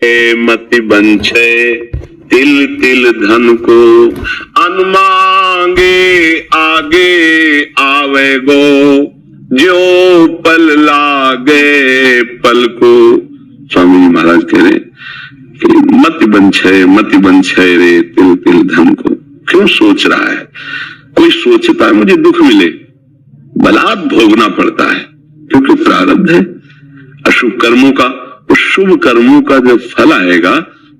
मति बंछे तिल तिल धन को, अन मांगे आगे आवे गो, जो पल लागे पल को। स्वामी जी महाराज कह रहे कि मति बंछे रे तिल तिल धन को। क्यों सोच रहा है? कोई सोचता है मुझे दुख मिले, बलात् भोगना पड़ता है, क्योंकि प्रारब्ध है अशुभ कर्मों का। उस शुभ कर्मों का जब फल आएगा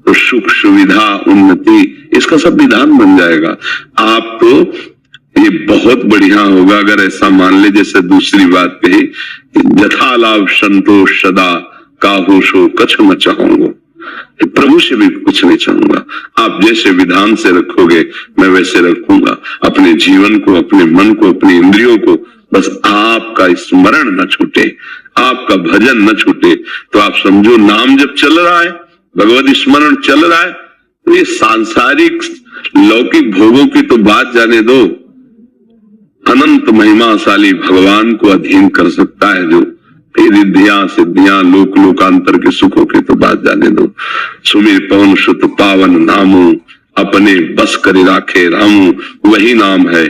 तो सुख सुविधा उन्नति इसका सब विधान बन जाएगा। आप तो ये बहुत बढ़िया होगा अगर ऐसा मान ले, जैसे दूसरी बात कही, यथा लाभ संतोष सदा काहुषो कछ न चाहूंगा, प्रभु से भी कुछ नहीं चाहूंगा। आप जैसे विधान से रखोगे मैं वैसे रखूंगा अपने जीवन को, अपने मन को, अपनी इंद्रियों को। बस आपका स्मरण न छूटे, आपका भजन न छूटे। तो आप समझो नाम जब चल रहा है, भगवत स्मरण चल रहा है, तो ये सांसारिक लौकिक भोगों की तो बात जाने दो, अनंत महिमाशाली भगवान को अधीन कर सकता है जो, फिर रिद्धियां सिद्धियां लोक लोकांतर के सुखों की तो बात जाने दो। सुमिर पवन सुत पावन नामू, अपने बस कर राखे रामू, वही नाम है,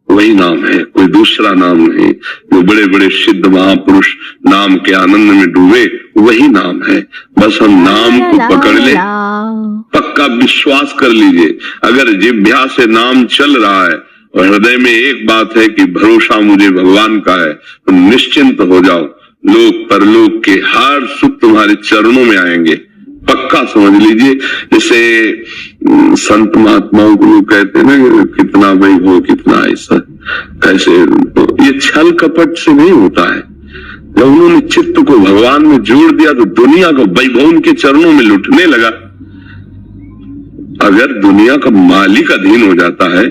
वही नाम है, कोई दूसरा नाम नहीं। जो बड़े बड़े सिद्ध महापुरुष नाम के आनंद में डूबे वही नाम है। बस हम नाम को पकड़ ले, पक्का विश्वास कर लीजिए। अगर जिह्वा से नाम चल रहा है और हृदय में एक बात है कि भरोसा मुझे भगवान का है, तो निश्चिंत हो जाओ, लोक परलोक के हर सुख तुम्हारे चरणों में आएंगे, पक्का समझ लीजिए। जैसे संत महात्माओं को लोग कहते हैं ना, कितना वैभव कितना ऐसा कैसे, तो ये छल कपट से नहीं होता है। जब उन्होंने चित्त को भगवान में जोड़ दिया तो दुनिया का वैभव उनके चरणों में लुटने लगा। अगर दुनिया का मालिक अधीन हो जाता है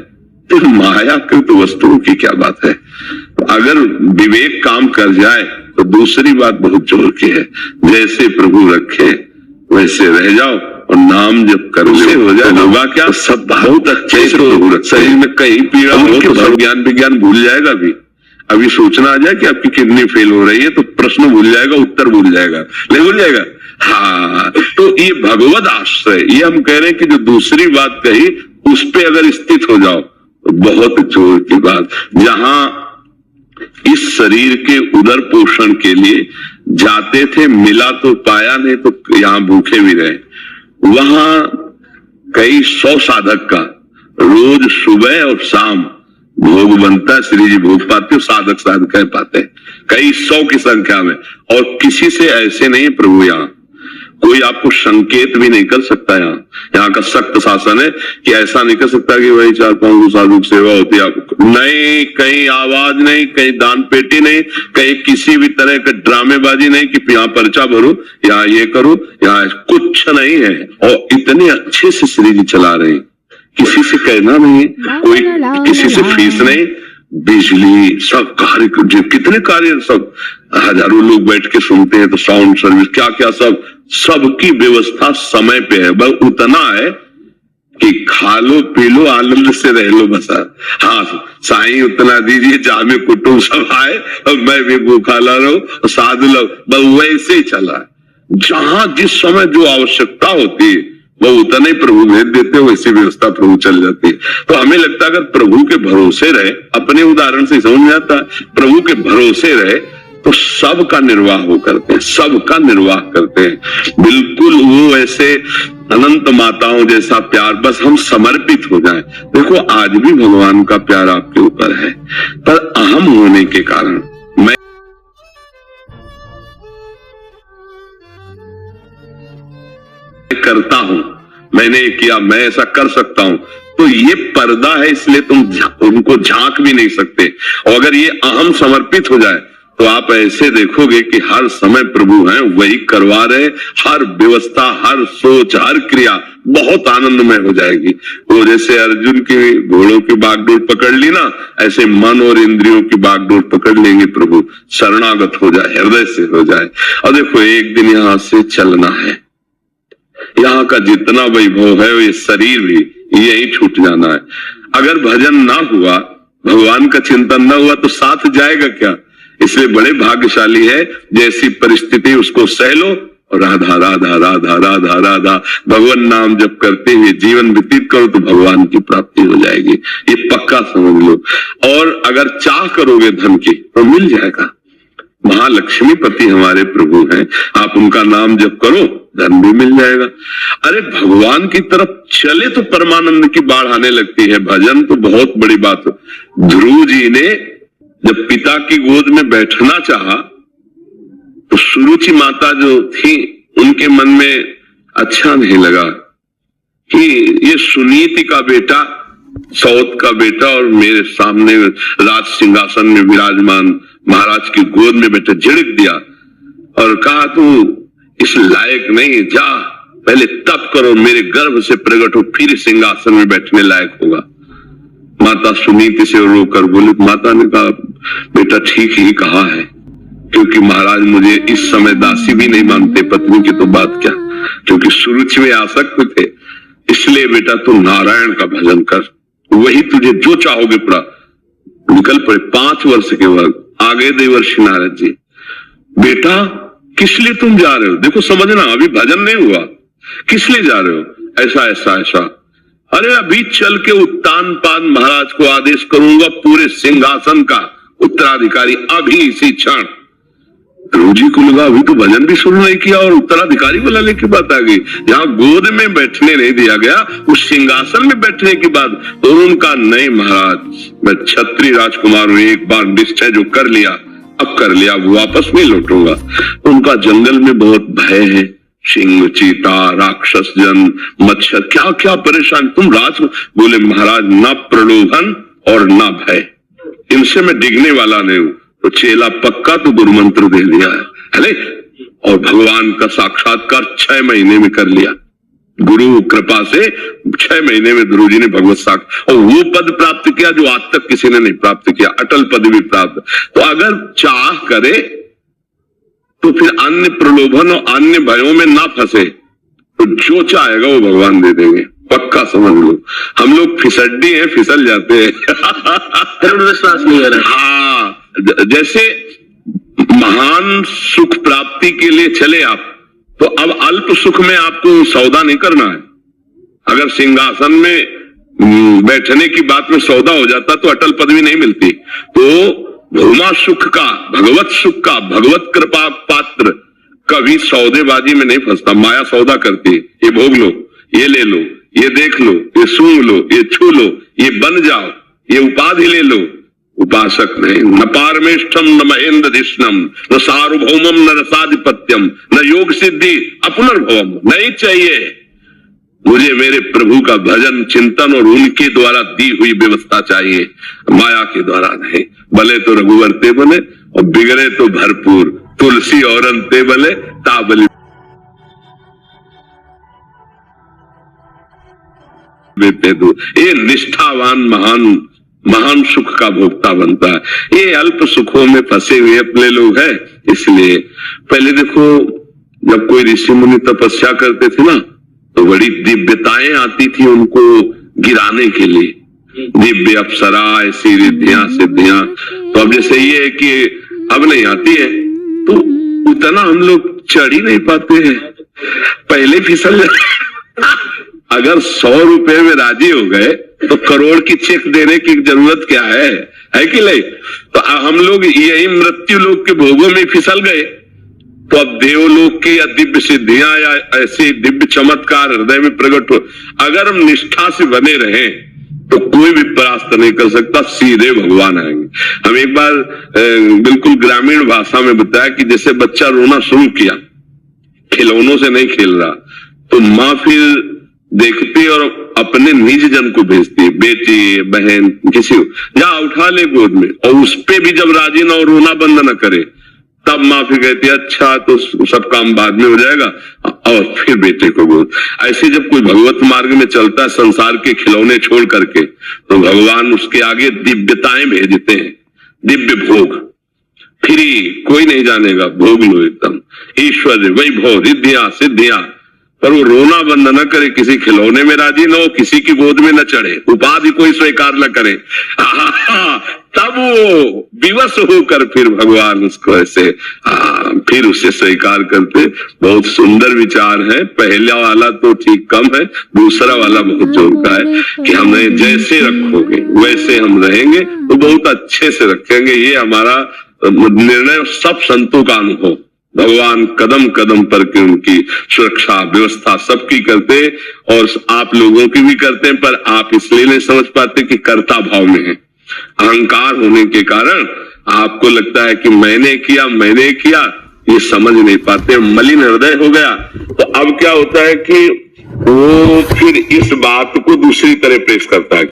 तो मायाकृत वस्तुओं की क्या बात है। तो अगर विवेक काम कर जाए तो दूसरी बात बहुत जोर की है, जैसे प्रभु रखे वैसे रह जाओ और नाम जब कर ले हो जाए, होगा क्या, सब बहुत अच्छे से प्रभु रखे। शरीर में कहीं पीड़ा हो तो सब ज्ञान विज्ञान भूल जाएगा। अभी सोचना आ जाए कि आपकी किडनी फेल हो रही है तो प्रश्न भूल जाएगा, उत्तर भूल जाएगा, नहीं भूल जाएगा। हाँ, तो ये भगवत आश्रय, ये हम कह रहे हैं कि जो दूसरी बात कही उस पे अगर स्थित हो जाओ तो बहुत जोर की बात। जहां इस शरीर के उदर पोषण के लिए जाते थे, मिला तो पाया, नहीं तो यहां भूखे भी रहे। वहां कई 100 साधक का रोज सुबह और शाम भोग बनता है। श्री जी भोग पाते हो, साधक साधक कह पाते हैं, कई 100 की संख्या में। और किसी से ऐसे नहीं प्रभु, यहाँ कोई आपको संकेत भी नहीं कर सकता। यहाँ का सख्त शासन है कि ऐसा नहीं कर सकता कि वही 4-5 साधु की सेवा होती है आपको, नहीं, कहीं आवाज नहीं, कहीं दान पेटी नहीं, कहीं किसी भी तरह का ड्रामेबाजी नहीं कि यहाँ पर्चा भरो, यहाँ ये करो, यहाँ कुछ नहीं है। और इतने अच्छे से श्री जी चला रहे हैं, किसी से कहना नहीं, कोई किसी से फीस नहीं, बिजली सब कार्य, कितने कार्य, सब हजारों लोग बैठ के सुनते हैं, तो साउंड सर्विस क्या क्या सबकी व्यवस्था समय पे है। बस उतना है कि खा लो पी लो आनंद से रह लो बस। हाँ, साईं उतना दीजिए जामे कुटुंब सब आए और मैं भी भूखा ला रहा हूं, साधु लोग, बस वैसे ही चला है। जहां जिस समय जो आवश्यकता होती है वो उतना ही प्रभु भेज देते, वैसी व्यवस्था प्रभु चल जाती है। तो हमें लगता है अगर प्रभु के भरोसे रहे, अपने उदाहरण से समझ में आता है, प्रभु के भरोसे रहे तो सबका निर्वाह वो करते हैं, सबका निर्वाह करते हैं। बिल्कुल वो ऐसे अनंत माताओं जैसा प्यार, बस हम समर्पित हो जाएं। देखो आज भी भगवान का प्यार आपके ऊपर है, पर अहम होने के कारण मैं करता हूं, मैंने किया, मैं ऐसा कर सकता हूं, तो ये पर्दा है, इसलिए तुम उनको झांक भी नहीं सकते। और अगर ये अहम समर्पित हो जाए तो आप ऐसे देखोगे कि हर समय प्रभु हैं, वही करवा रहे, हर व्यवस्था, हर सोच, हर क्रिया बहुत आनंदमय हो जाएगी। वो जैसे अर्जुन की घोड़ों की बागडोर पकड़ ली ना, ऐसे मन और इंद्रियों की बागडोर पकड़ लेंगे प्रभु, शरणागत हो जाए, हृदय से हो जाए। और देखो एक दिन यहां से चलना है, यहाँ का जितना वैभव है ये शरीर भी यही छूट जाना है। अगर भजन ना हुआ, भगवान का चिंतन ना हुआ तो साथ जाएगा क्या। इसलिए बड़े भाग्यशाली है, जैसी परिस्थिति उसको सह लो राधा राधा राधा राधा राधा भगवान नाम जब करते हुए जीवन व्यतीत करो तो भगवान की प्राप्ति हो जाएगी, ये पक्का समझ लो। और अगर चाह करोगे धन की तो मिल जाएगा। महालक्ष्मीपति हमारे प्रभु हैं, आप उनका नाम जप करो धन भी मिल जाएगा। अरे भगवान की तरफ चले तो परमानंद की बाढ़ आने लगती है। भजन तो बहुत बड़ी बात है। ध्रुव जी ने जब पिता की गोद में बैठना चाहा तो सुरुचि माता जो थी उनके मन में अच्छा नहीं लगा कि ये सुनीति का बेटा, सौत का बेटा और मेरे सामने राज सिंहासन में विराजमान महाराज की गोद में बैठे। झिड़क दिया और कहा तू इस लायक नहीं, जा पहले तप करो, मेरे गर्भ से प्रकट हो, फिर सिंहासन में बैठने लायक होगा। माता सुनीति से रोकर बोली। माता ने कहा बेटा ठीक ही कहा है, क्योंकि महाराज मुझे इस समय दासी भी नहीं मानते, पत्नी की तो बात क्या, क्योंकि सुरुचि में आसक्त थे। इसलिए बेटा तू नारायण का भजन कर, वही तुझे जो चाहोगे पूरा। निकल पड़े। 5 वर्ष के बाद आगे देवर्षि नारद जी, बेटा किस लिए तुम जा रहे हो? देखो समझना, अभी भजन नहीं हुआ, किस लिए जा रहे हो? ऐसा ऐसा ऐसा। अरे अभी चल के उत्तानपाद महाराज को आदेश करूंगा पूरे सिंहासन का उत्तराधिकारी, अभी इसी क्षण। ध्रुव जी को लगा अभी तो भजन भी शुरू नहीं किया और उत्तराधिकारी बुलाने की बात आ गई। जहां गोद में बैठने नहीं दिया गया, उस सिंहासन में बैठने की बात। तो उनका नहीं महाराज, मैं क्षत्रिय राजकुमार हूं, एक बार निश्चय जो कर लिया अब कर लिया, वो वापस नहीं लौटूंगा। उनका जंगल में बहुत भय है, सिंह, चीता, राक्षस जन, मच्छर, क्या क्या परेशान। तुम राज बोले महाराज ना प्रलोभन और ना भय, इनसे मैं डिगने वाला नहीं हूं। तो चेला पक्का तो दुर्मंत्र दे दिया है, और भगवान का साक्षात्कार 6 महीने में कर लिया। गुरु कृपा से 6 महीने में ध्रुव जी ने भगवत साक्ष और वो पद प्राप्त किया जो आज तक किसी ने नहीं प्राप्त किया, अटल पद भी प्राप्त। तो अगर चाह करे तो फिर अन्य प्रलोभन और अन्य भयों में ना फंसे, तो जो चाहेगा वो भगवान दे देंगे, पक्का समझ लो। हम लोग फिसड्डी हैं, फिसल जाते हैं। विश्वास नहीं है। हाँ, जैसे महान सुख प्राप्ति के लिए चले आप, तो अब अल्प सुख में आपको सौदा नहीं करना है। अगर सिंहासन में बैठने की बात में सौदा हो जाता तो अटल पदवी नहीं मिलती। तो भूमा सुख का, भगवत सुख का, भगवत कृपा पात्र कभी सौदेबाजी में नहीं फंसता। माया सौदा करती है, ये भोग लो, ये ले लो, ये देख लो, ये सूंघ लो, ये छू लो, ये बन जाओ, ये उपाधि ले लो। उपासक नहीं। न पारमेष्ठम न महेंद्रधिष्णम न सार्वभौमम न रसाधिपत्यम न योग सिद्धि अपुनर्भवम। नहीं चाहिए मुझे मेरे प्रभु का भजन चिंतन और उनके द्वारा दी हुई व्यवस्था चाहिए, माया के द्वारा नहीं। भले तो रघुवर ते बने और बिगड़े तो भरपूर, तुलसी और ते बले ताबली दो। ये निष्ठावान महान सुख का भोक्ता बनता है। ये अल्प सुखों में फंसे हुए अपने लोग हैं। इसलिए पहले देखो, जब कोई ऋषि मुनि तपस्या करते थे ना, तो बड़ी दिव्यताएं आती थी उनको गिराने के लिए, दिव्य अप्सरा, ऐसी रिद्धियां सिद्धियां। तो अब जैसे ये है कि अब नहीं आती है, तो उतना हम लोग चढ़ ही नहीं पाते हैं, पहले फिसल जाते। अगर 100 रुपए में राजी हो गए तो करोड़ की चेक देने की जरूरत क्या है कि नहीं? तो हम लोग यही मृत्यु लोक के भोगों में फिसल गए। तो अब देवलोक की या दिव्य सिद्धियां या ऐसे दिव्य चमत्कार हृदय में प्रकट हो, अगर हम निष्ठा से बने रहें तो कोई भी परास्त नहीं कर सकता, सीधे भगवान आएंगे। हम एक बार बिल्कुल ग्रामीण भाषा में बताया कि जैसे बच्चा रोना शुरू किया, खिलौनों से नहीं खेल रहा, तो माँ फिर देखती और अपने निज जन को भेजती, बेटी बहन किसी को, जा उठा ले गोद में, और उस पे भी जब राजी ना और रोना बंद न करे, तब माँ फिर कहती है अच्छा तो सब काम बाद में हो जाएगा, और फिर बेटे को गोद। ऐसे जब कोई भगवत मार्ग में चलता है संसार के खिलौने छोड़ करके, तो भगवान उसके आगे दिव्यताएं भेजते हैं, दिव्य भोग फ्री, कोई नहीं जानेगा, भोग लो एकदम। ईश्वर वैभव रिद्धियां सिद्धियां, पर वो रोना बंद न करे, किसी खिलौने में राजी न हो, किसी की गोद में न चढ़े, उपाधि कोई स्वीकार न करे, तब वो विवश होकर फिर भगवान उसको ऐसे फिर उसे स्वीकार करते। बहुत सुंदर विचार है। पहला वाला तो ठीक कम है, दूसरा वाला बहुत जोर का है कि हमें जैसे रखोगे वैसे हम रहेंगे, तो बहुत अच्छे से रखेंगे। ये हमारा निर्णय सब संतों का अनुभव। भगवान कदम कदम पर के उनकी सुरक्षा व्यवस्था सबकी करते, और आप लोगों की भी करते हैं, पर आप इसलिए नहीं समझ पाते कि कर्ता भाव में है। अहंकार होने के कारण आपको लगता है कि मैंने किया, ये समझ नहीं पाते, मलिन हृदय हो गया। तो अब क्या होता है कि वो फिर इस बात को दूसरी तरह पेश करता है।